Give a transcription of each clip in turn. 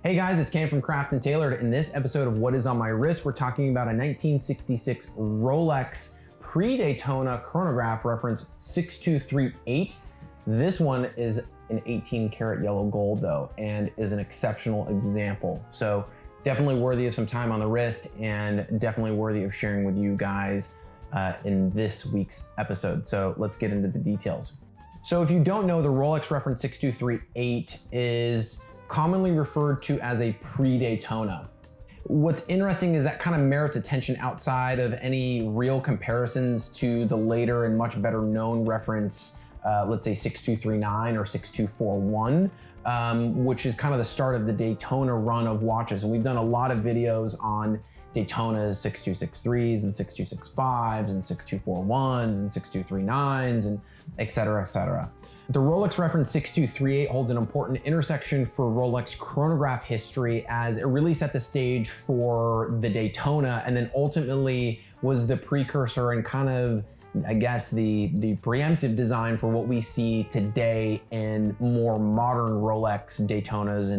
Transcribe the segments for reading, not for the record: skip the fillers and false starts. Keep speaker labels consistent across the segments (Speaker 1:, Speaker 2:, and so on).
Speaker 1: Hey guys, it's Cam from Craft and Tailored. In this episode of What Is On My Wrist, we're talking about a 1966 Rolex Pre-Daytona chronograph reference 6238. This one is an 18 karat yellow gold though, and is an exceptional example. So definitely worthy of some time on the wrist and definitely worthy of sharing with you guys in this week's episode. So let's get into the details. So if you don't know, the Rolex reference 6238 is commonly referred to as a pre-Daytona. What's interesting is that kind of merits attention outside of any real comparisons to the later and much better known reference, let's say 6239 or 6241, which is kind of the start of the Daytona run of watches. And we've done a lot of videos on Daytona's 6263s and 6265s and 6241s and 6239s and et cetera, et cetera. The Rolex reference 6238 holds an important intersection for Rolex chronograph history, as it really set the stage for the Daytona and then ultimately was the precursor and kind of, I guess, the preemptive design for what we see today in more modern Rolex Daytonas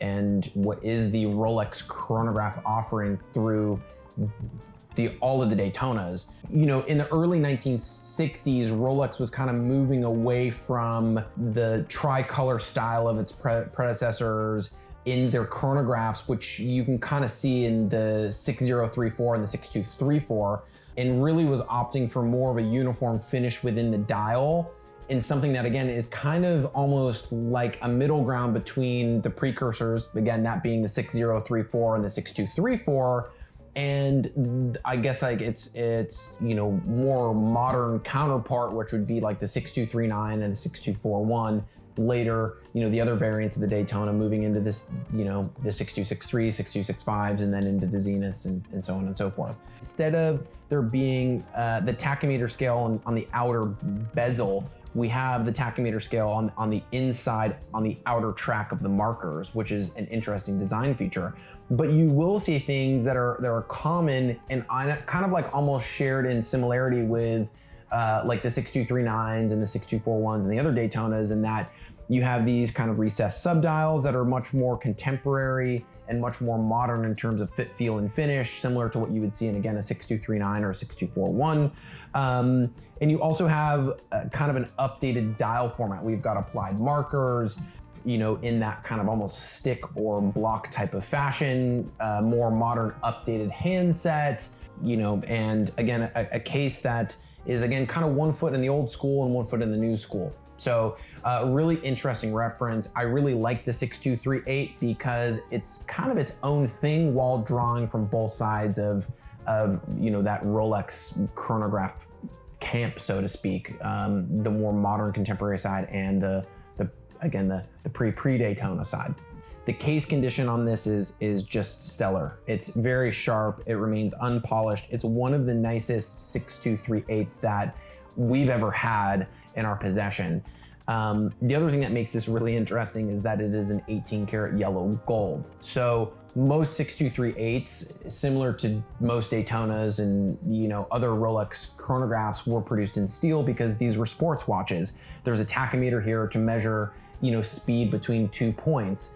Speaker 1: and what is the Rolex chronograph offering through all of the Daytonas. You know, in the early 1960s, Rolex was kind of moving away from the tricolor style of its predecessors in their chronographs, which you can kind of see in the 6034 and the 6234, and really was opting for more of a uniform finish within the dial, in something that again is kind of almost like a middle ground between the precursors, again that being the 6034 and the 6234, and I guess like its you know, more modern counterpart, which would be like the 6239 and the 6241. Later, you know, the other variants of the Daytona moving into this, you know, the 6263, 6265s, and then into the Zeniths and so on and so forth. Instead of there being the tachymeter scale on the outer bezel, we have the tachymeter scale on the inside, on the outer track of the markers, which is an interesting design feature. But you will see things that are common and kind of like almost shared in similarity with like the 6239s and the 6241s and the other Daytonas, in that you have these kind of recessed subdials that are much more contemporary and much more modern in terms of fit, feel, and finish, similar to what you would see in, again, a 6239 or a 6241. And you also have kind of an updated dial format. We've got applied markers, you know, in that kind of almost stick or block type of fashion, more modern updated handset, you know, and again, a case that is, again, kind of 1 foot in the old school and 1 foot in the new school. So really interesting reference. I really like the 6238 because it's kind of its own thing while drawing from both sides of you know, that Rolex chronograph camp, so to speak, the more modern contemporary side and the pre-Daytona side. The case condition on this is just stellar. It's very sharp. It remains unpolished. It's one of the nicest 6238s that we've ever had in our possession. The other thing that makes this really interesting is that it is an 18 karat yellow gold. So most 6238s, similar to most Daytonas and, you know, other Rolex chronographs, were produced in steel because these were sports watches. There's a tachymeter here to measure, you know, speed between 2 points.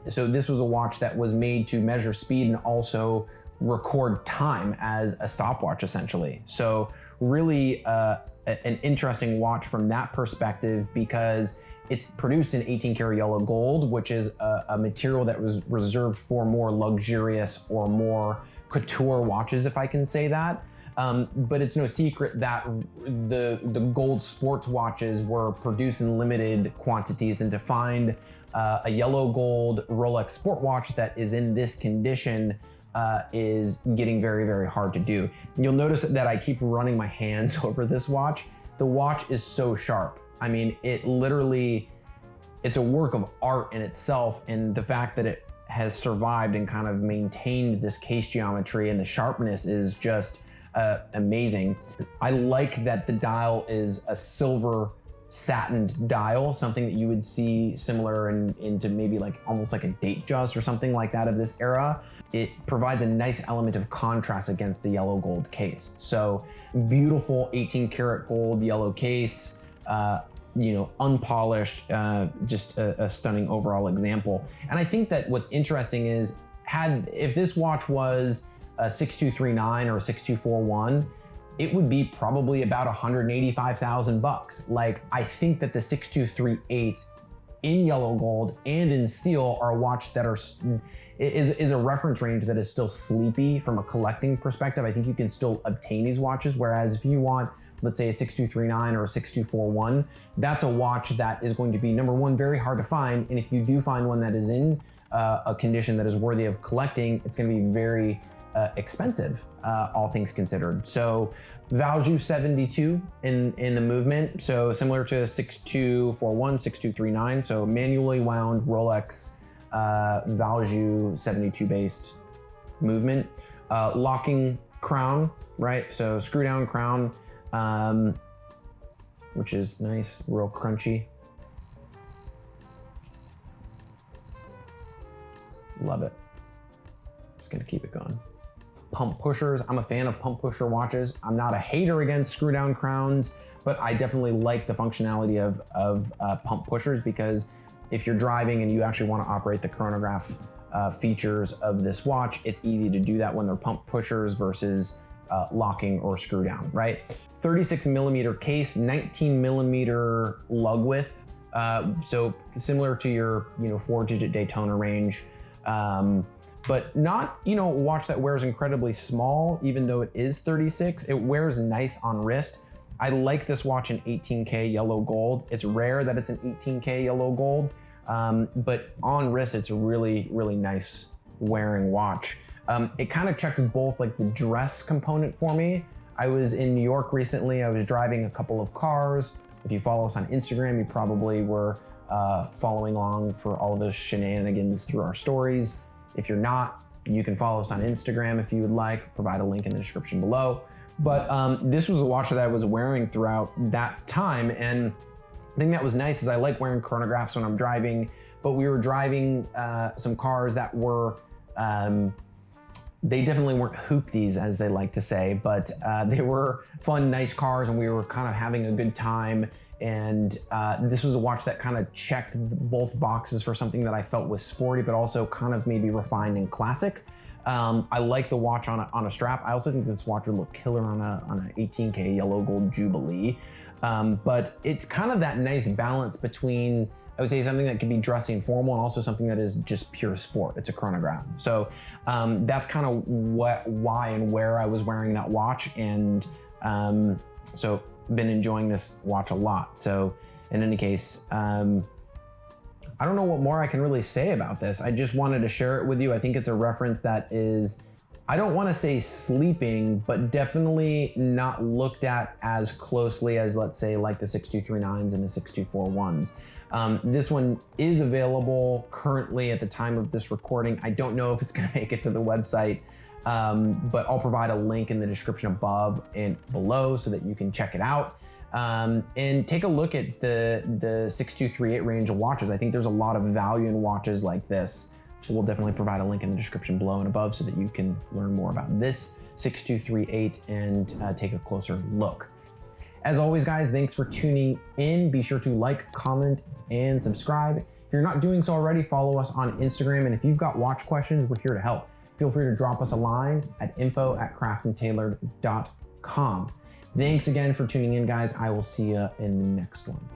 Speaker 1: So this was a watch that was made to measure speed and also record time as a stopwatch, essentially. So really an interesting watch from that perspective, because it's produced in 18 karat yellow gold, which is a material that was reserved for more luxurious or more couture watches, if I can say that. But it's no secret that the gold sports watches were produced in limited quantities, and to find a yellow gold Rolex sport watch that is in this condition is getting very, very hard to do. And you'll notice that I keep running my hands over this watch. The watch is so sharp. I mean, it literally, it's a work of art in itself, and the fact that it has survived and kind of maintained this case geometry and the sharpness is just amazing. I like that the dial is a silver satined dial, something that you would see similar into maybe like almost like a Datejust or something like that of this era. It provides a nice element of contrast against the yellow gold case. So beautiful 18 karat gold yellow case, unpolished, just a stunning overall example. And I think that what's interesting is, if this watch was a 6239 or a 6241, it would be probably about $185,000. Like, I think that the 6238 in yellow gold and in steel are a watch that is a reference range that is still sleepy from a collecting perspective. I think you can still obtain these watches, whereas if you want, let's say, a 6239 or a 6241, that's a watch that is going to be, number one, very hard to find, and if you do find one that is in a condition that is worthy of collecting, it's going to be very expensive, all things considered. So value 72 in the movement, so similar to 6241, 6239, so manually wound Rolex value 72 based movement. Locking crown, right? So screw down crown, which is nice, real crunchy. Love it. Just gonna keep it going. Pump pushers. I'm a fan of pump pusher watches. I'm not a hater against screw down crowns, but I definitely like the functionality of pump pushers, because if you're driving and you actually want to operate the chronograph features of this watch, it's easy to do that when they're pump pushers versus locking or screw down, right? 36 millimeter case, 19 millimeter lug width. So similar to your 4-digit Daytona range. But not, a watch that wears incredibly small, even though it is 36. It wears nice on wrist. I like this watch in 18K yellow gold. It's rare that it's an 18K yellow gold, but on wrist, it's a really, really nice wearing watch. It kind of checks both like the dress component for me. I was in New York recently. I was driving a couple of cars. If you follow us on Instagram, you probably were following along for all of those shenanigans through our stories. If you're not, you can follow us on Instagram if you would like, provide a link in the description below. But this was a watch that I was wearing throughout that time. And the thing that was nice is I like wearing chronographs when I'm driving, but we were driving some cars that were, they definitely weren't hoopties, as they like to say, but they were fun, nice cars, and we were kind of having a good time. And this was a watch that kind of checked both boxes for something that I felt was sporty, but also kind of maybe refined and classic. I like the watch on a strap. I also think this watch would look killer on an 18K yellow gold Jubilee. But it's kind of that nice balance between, I would say, something that can be dressy and formal, and also something that is just pure sport. It's a chronograph. So that's kind of why and where I was wearing that watch. And so been enjoying this watch a lot. So in any case, I don't know what more I can really say about this. I just wanted to share it with you. I think it's a reference that is, I don't want to say sleeping, but definitely not looked at as closely as, let's say, like the 6239s and the 6241s. This one is available currently at the time of this recording. I don't know if it's going to make it to the website, but I'll provide a link in the description above and below so that you can check it out. And take a look at the 6238 range of watches. I think there's a lot of value in watches like this. So we'll definitely provide a link in the description below and above so that you can learn more about this 6238 and take a closer look. As always, guys, thanks for tuning in. Be sure to like, comment, and subscribe. If you're not doing so already, follow us on Instagram. And if you've got watch questions, we're here to help. Feel free to drop us a line at info@craftandtailored.com. Thanks again for tuning in, guys. I will see you in the next one.